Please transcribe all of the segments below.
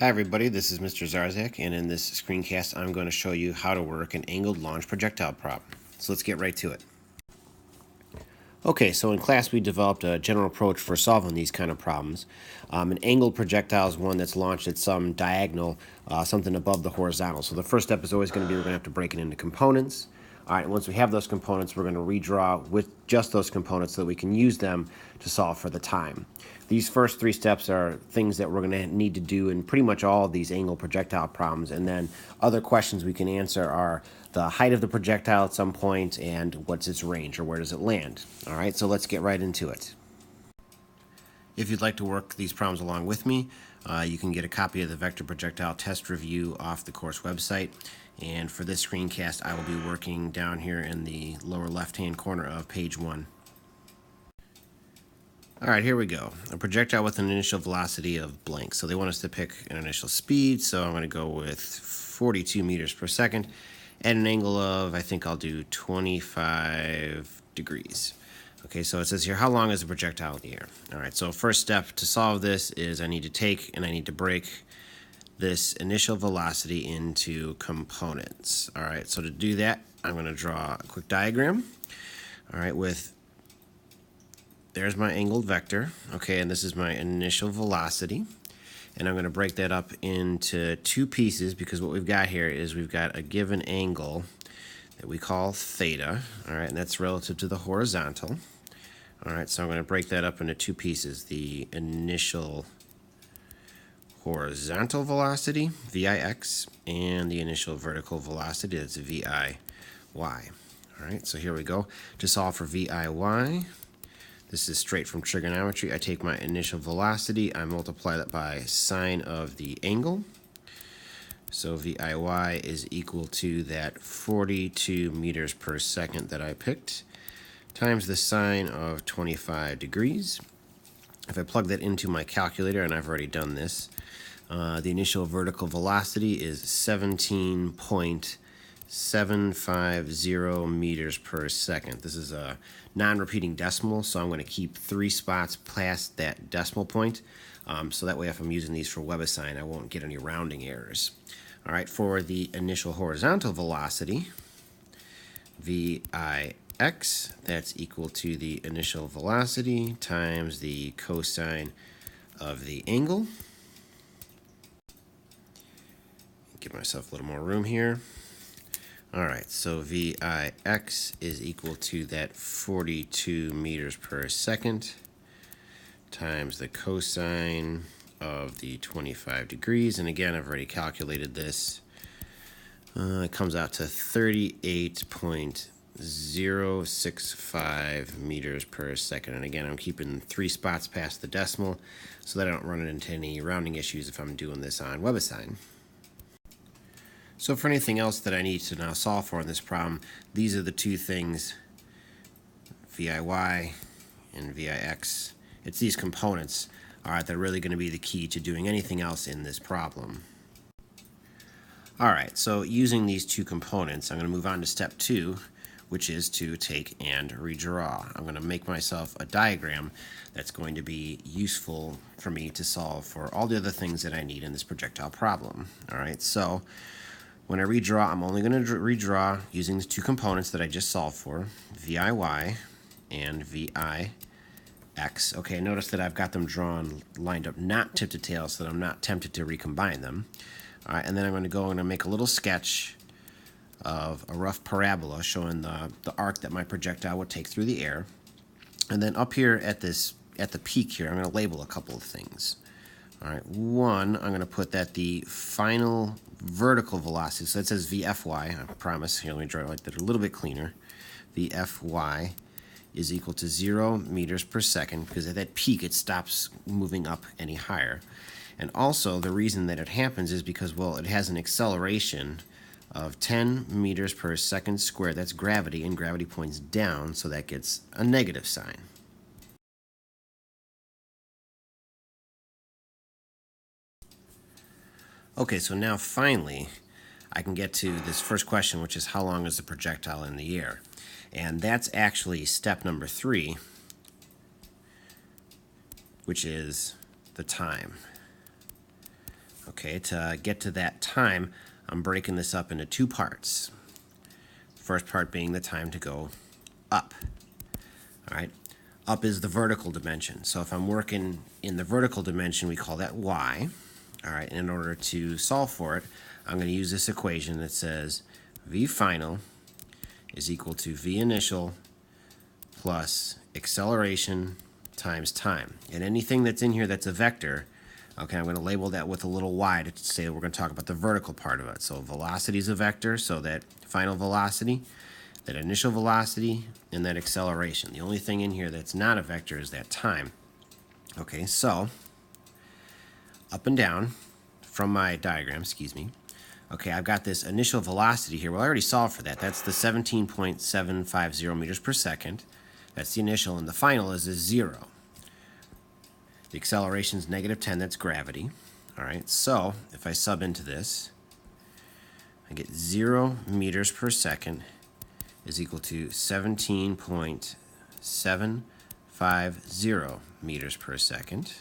Hi everybody, this is Mr. Zarzak, and in this screencast I'm going to show you how to work an angled launch projectile prop. So let's get right to it. Okay, so in class we developed a general approach for solving these kind of problems. An angled projectile is one that's launched at some diagonal, something above the horizontal. So the first step is always going to be we're going to have to break it into components. All right, once we have those components, we're going to redraw with just those components so that we can use them to solve for the time. These first three steps are things that we're going to need to do in pretty much all of these angled projectile problems, and then other questions we can answer are the height of the projectile at some point and what's its range or where does it land. All right, so let's get right into it. If you'd like to work these problems along with me, you can get a copy of the Vector Projectile Test Review off the course website. And for this screencast, I will be working down here in the lower left-hand corner of page 1. All right, here we go. A projectile with an initial velocity of blank. So they want us to pick an initial speed, so I'm going to go with 42 meters per second at an angle of, I think I'll do 25 degrees. Okay, so it says here, how long is the projectile in the air? All right, so first step to solve this is I need to take and I need to break this initial velocity into components. All right, so to do that, I'm going to draw a quick diagram. All right, there's my angled vector. Okay, and this is my initial velocity. And I'm going to break that up into two pieces because what we've got here is we've got a given angle that we call theta. All right, and that's relative to the horizontal. All right, so I'm going to break that up into two pieces. The initial horizontal velocity, VIX, and the initial vertical velocity, that's VIY. All right, so here we go. To solve for VIY, this is straight from trigonometry. I take my initial velocity, I multiply that by sine of the angle. So VIY is equal to that 42 meters per second that I picked, times the sine of 25 degrees. If I plug that into my calculator, and I've already done this, the initial vertical velocity is 17.750 meters per second. This is a non-repeating decimal, so I'm going to keep 3 spots past that decimal point. So that way if I'm using these for WebAssign, I won't get any rounding errors. All right, for the initial horizontal velocity, VIX, that's equal to the initial velocity times the cosine of the angle. Give myself a little more room here. All right, so VIX is equal to that 42 meters per second times the cosine of the 25 degrees. And again, I've already calculated this. It comes out to 38.065 meters per second. And again, I'm keeping 3 spots past the decimal so that I don't run into any rounding issues if I'm doing this on WebAssign. So for anything else that I need to now solve for in this problem, these are the two things, VIY and VIX. It's these components, all right, that are really going to be the key to doing anything else in this problem. All right, so using these two components, I'm going to move on to step 2, which is to take and redraw. I'm going to make myself a diagram that's going to be useful for me to solve for all the other things that I need in this projectile problem. All right, so when I redraw, I'm only going to redraw using the two components that I just solved for, VIY and VIX. Okay, notice that I've got them drawn, lined up, not tip to tail, so that I'm not tempted to recombine them. All right, and then I'm going to go and make a little sketch of a rough parabola showing the arc that my projectile would take through the air. And then up here at the peak here, I'm going to label a couple of things. All right, one, I'm going to put that the final vertical velocity, so it says VFY, I promise, here let me draw it like that a little bit cleaner. VFY is equal to 0 meters per second, because at that peak it stops moving up any higher. And also the reason that it happens is because, well, it has an acceleration of 10 meters per second squared. That's gravity, and gravity points down, so that gets a negative sign. Okay, so now finally I can get to this first question, which is how long is the projectile in the air? And that's actually step number 3, which is the time. Okay, to get to that time, I'm breaking this up into two parts. First part being the time to go up. All right, up is the vertical dimension. So if I'm working in the vertical dimension, we call that y. All right, and in order to solve for it, I'm going to use this equation that says v final is equal to v initial plus acceleration times time. And anything that's in here that's a vector, okay, I'm going to label that with a little y to say that we're going to talk about the vertical part of it. So velocity is a vector, so that final velocity, that initial velocity, and that acceleration. The only thing in here that's not a vector is that time. Okay, so up and down from my diagram, excuse me. Okay, I've got this initial velocity here. Well, I already solved for that. That's the 17.750 meters per second. That's the initial, and the final is a 0. The acceleration is -10, that's gravity. All right, so if I sub into this, I get 0 meters per second is equal to 17.750 meters per second,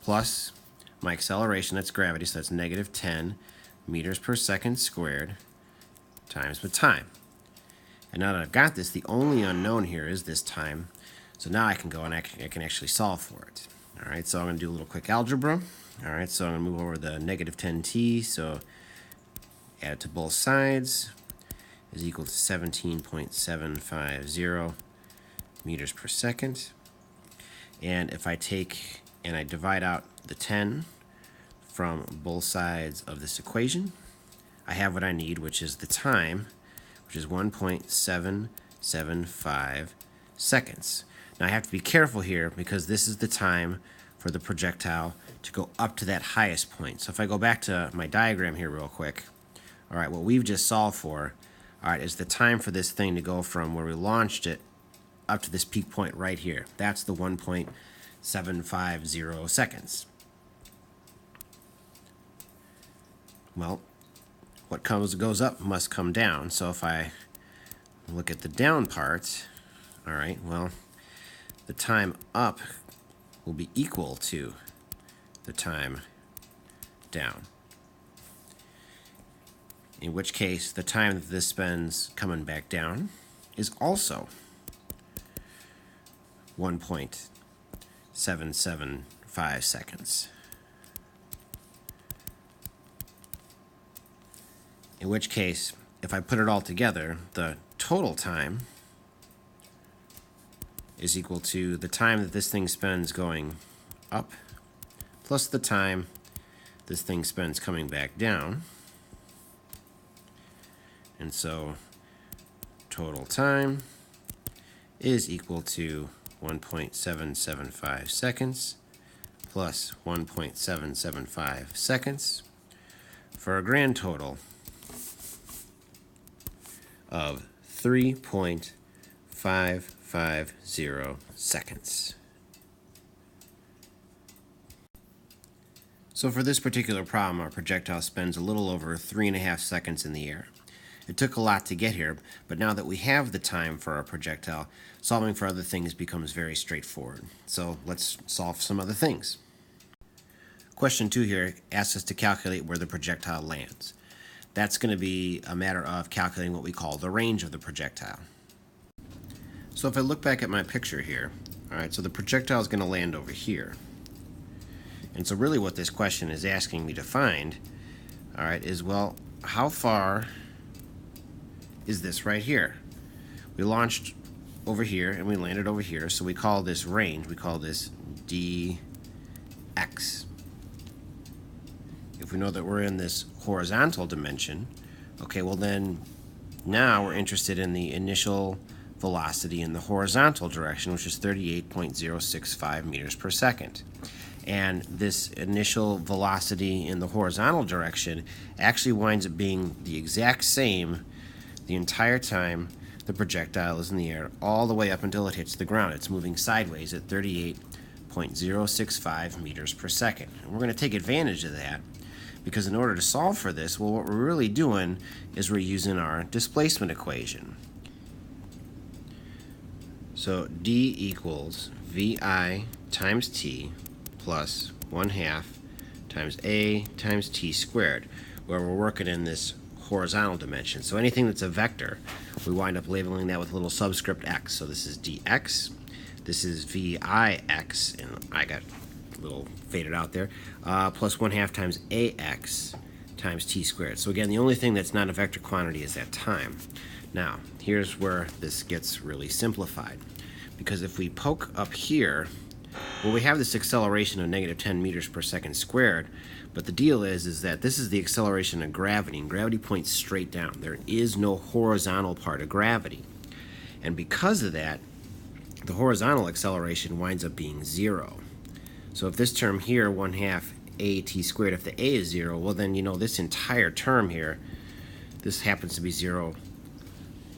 plus my acceleration, that's gravity, so that's -10 meters per second squared times the time. And now that I've got this, the only unknown here is this time. So now I can go and I can actually solve for it. All right, so I'm going to do a little quick algebra. All right, so I'm going to move over the -10t, so add it to both sides is equal to 17.750 meters per second. And if I take and I divide out the 10 from both sides of this equation, I have what I need, which is the time, which is 1.775 seconds. Now I have to be careful here because this is the time for the projectile to go up to that highest point. So if I go back to my diagram here real quick, all right, what we've just solved for, all right, is the time for this thing to go from where we launched it up to this peak point right here. That's the 1.750 seconds. Well, what goes up must come down. So if I look at the down part, all right, well, the time up will be equal to the time down. In which case, the time that this spends coming back down is also 1.775 seconds. In which case, if I put it all together, the total time is equal to the time that this thing spends going up plus the time this thing spends coming back down. And so total time is equal to 1.775 seconds plus 1.775 seconds for a grand total of 3.550 seconds. So for this particular problem, our projectile spends a little over 3.5 seconds in the air. It took a lot to get here, but now that we have the time for our projectile, solving for other things becomes very straightforward. So let's solve some other things. Question 2 here asks us to calculate where the projectile lands. That's going to be a matter of calculating what we call the range of the projectile. So if I look back at my picture here, all right, so the projectile is going to land over here. And so really what this question is asking me to find, all right, is, well, how far is this right here? We launched over here and we landed over here, so we call this range, we call this dx. If we know that we're in this horizontal dimension, okay, well then now we're interested in the initial velocity in the horizontal direction, which is 38.065 meters per second. And this initial velocity in the horizontal direction actually winds up being the exact same the entire time the projectile is in the air, all the way up until it hits the ground. It's moving sideways at 38.065 meters per second. And we're going to take advantage of that because in order to solve for this, well, what we're really doing is we're using our displacement equation. So d equals vi times t plus 1/2 times a times t squared, where we're working in this horizontal dimension. So anything that's a vector, we wind up labeling that with a little subscript x. So this is dx, this is vix, and I got a little faded out there, plus 1/2 times ax times t squared. So again, the only thing that's not a vector quantity is that time. Now, here's where this gets really simplified, because if we poke up here, well, we have this acceleration of negative 10 meters per second squared, but the deal is that this is the acceleration of gravity, and gravity points straight down. There is no horizontal part of gravity. And because of that, the horizontal acceleration winds up being 0. So if this term here, 1/2 at squared, if the a is 0, well then, you know, this entire term here, this happens to be 0,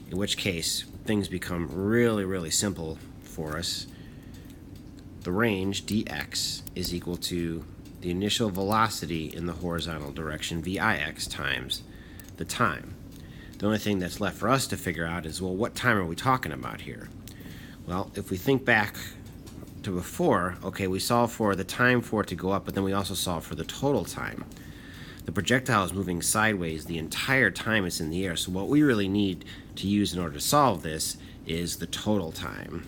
in which case things become really, really simple for us. The range, dx, is equal to the initial velocity in the horizontal direction, vix, times the time. The only thing that's left for us to figure out is, well, what time are we talking about here? Well, if we think back to before, okay, we solve for the time for it to go up, but then we also solve for the total time. The projectile is moving sideways the entire time it's in the air, so what we really need to use in order to solve this is the total time.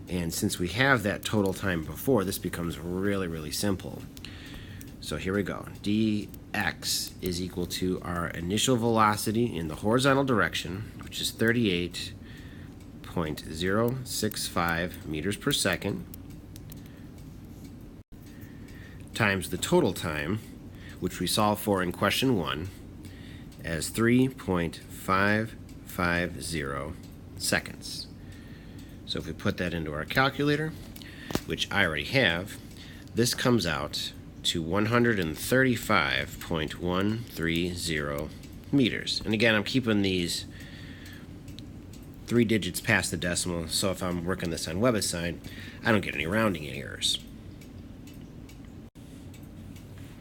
And since we have that total time before, this becomes really, really simple. So here we go. dx is equal to our initial velocity in the horizontal direction, which is 38.065 meters per second, times the total time, which we solve for in question 1, as 3.550 seconds. So if we put that into our calculator, which I already have, this comes out to 135.130 meters. And again, I'm keeping these 3 digits past the decimal, so if I'm working this on WebAssign, I don't get any rounding errors.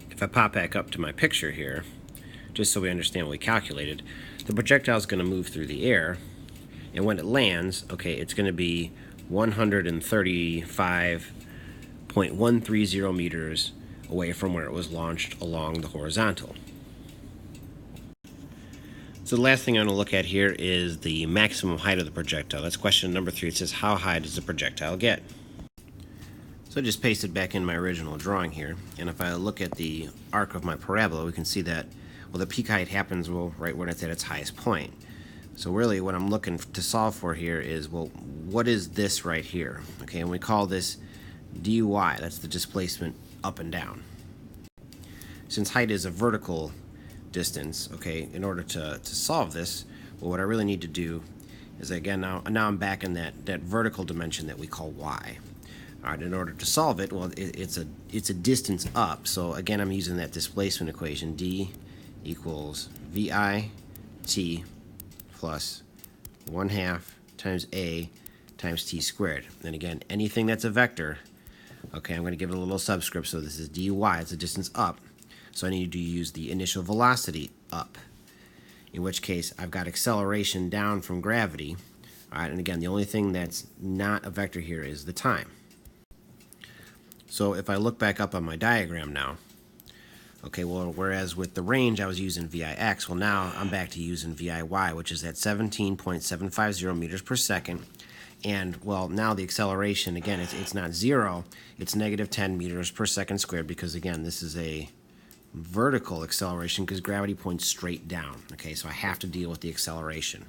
If I pop back up to my picture here, just so we understand what we calculated, the projectile is going to move through the air, and when it lands, okay, it's going to be 135.130 meters away from where it was launched along the horizontal. So the last thing I'm going to look at here is the maximum height of the projectile. That's question number 3. It says, how high does the projectile get? So I just pasted back in my original drawing here, and if I look at the arc of my parabola, we can see that, well, the peak height happens, well, right when it's at its highest point. So really what I'm looking to solve for here is, well, what is this right here? Okay, and we call this dy, that's the displacement up and down. Since height is a vertical distance, okay, in order to solve this, well, what I really need to do is, again, now I'm back in that vertical dimension that we call y. All right, in order to solve it, well, it's a distance up, so again, I'm using that displacement equation, d equals vi t plus 1/2 times a times t squared. And again, anything that's a vector, okay, I'm going to give it a little subscript, so this is dy, it's a distance up, so I need to use the initial velocity up, in which case I've got acceleration down from gravity. All right, and again, the only thing that's not a vector here is the time. So if I look back up on my diagram now, okay, well, whereas with the range I was using vix, well, now I'm back to using viy, which is at 17.750 meters per second. And, well, now the acceleration, again, it's not 0, it's negative 10 meters per second squared, because, again, this is a vertical acceleration because gravity points straight down. Okay, so I have to deal with the acceleration.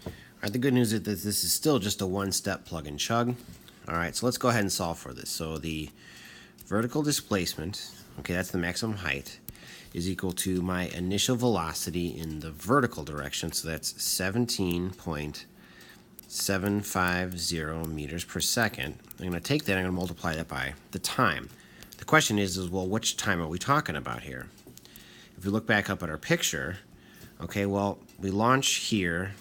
All right, the good news is that this is still just a one-step plug and chug. All right, so let's go ahead and solve for this. So the vertical displacement, okay, that's the maximum height, is equal to my initial velocity in the vertical direction, so that's 17.750 meters per second. I'm going to take that, I'm going to multiply that by the time. The question is, well, which time are we talking about here? If we look back up at our picture, okay, well, we launch here,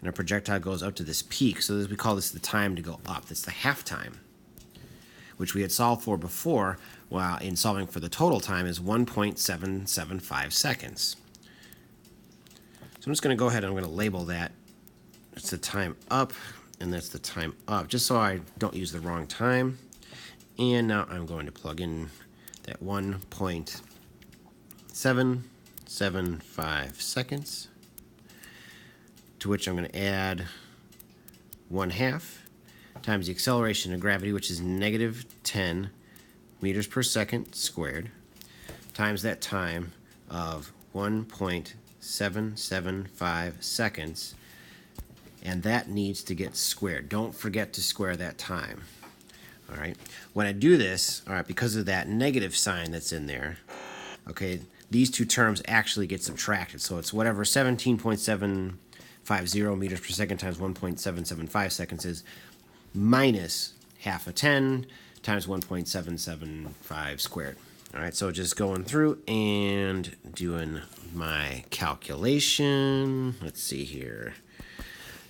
and our projectile goes up to this peak, so we call this the time to go up. That's the half time, which we had solved for before, while in solving for the total time is 1.775 seconds. So I'm just going to go ahead and I'm going to label that. It's the time up, and that's the time up, just so I don't use the wrong time. And now I'm going to plug in that 1.775 seconds, to which I'm going to add 1/2 times the acceleration of gravity, which is -10 meters per second squared, times that time of 1.775 seconds, and that needs to get squared. Don't forget to square that time. All right. When I do this, all right, because of that negative sign that's in there, okay, these two terms actually get subtracted. So it's whatever 17.750 meters per second times 1.775 seconds is, minus 1/2 of 10 times 1.775 squared. All right, so just going through and doing my calculation. Let's see here.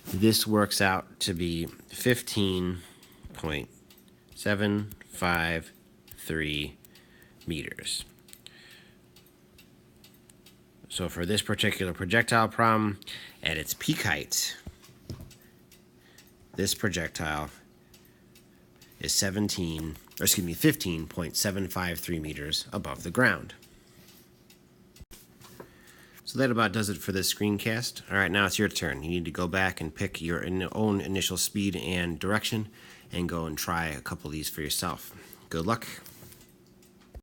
This works out to be 15.753 meters. So for this particular projectile problem, at its peak height, this projectile is 15.753 meters above the ground. So that about does it for this screencast. All right, now it's your turn. You need to go back and pick your own initial speed and direction and go and try a couple of these for yourself. Good luck.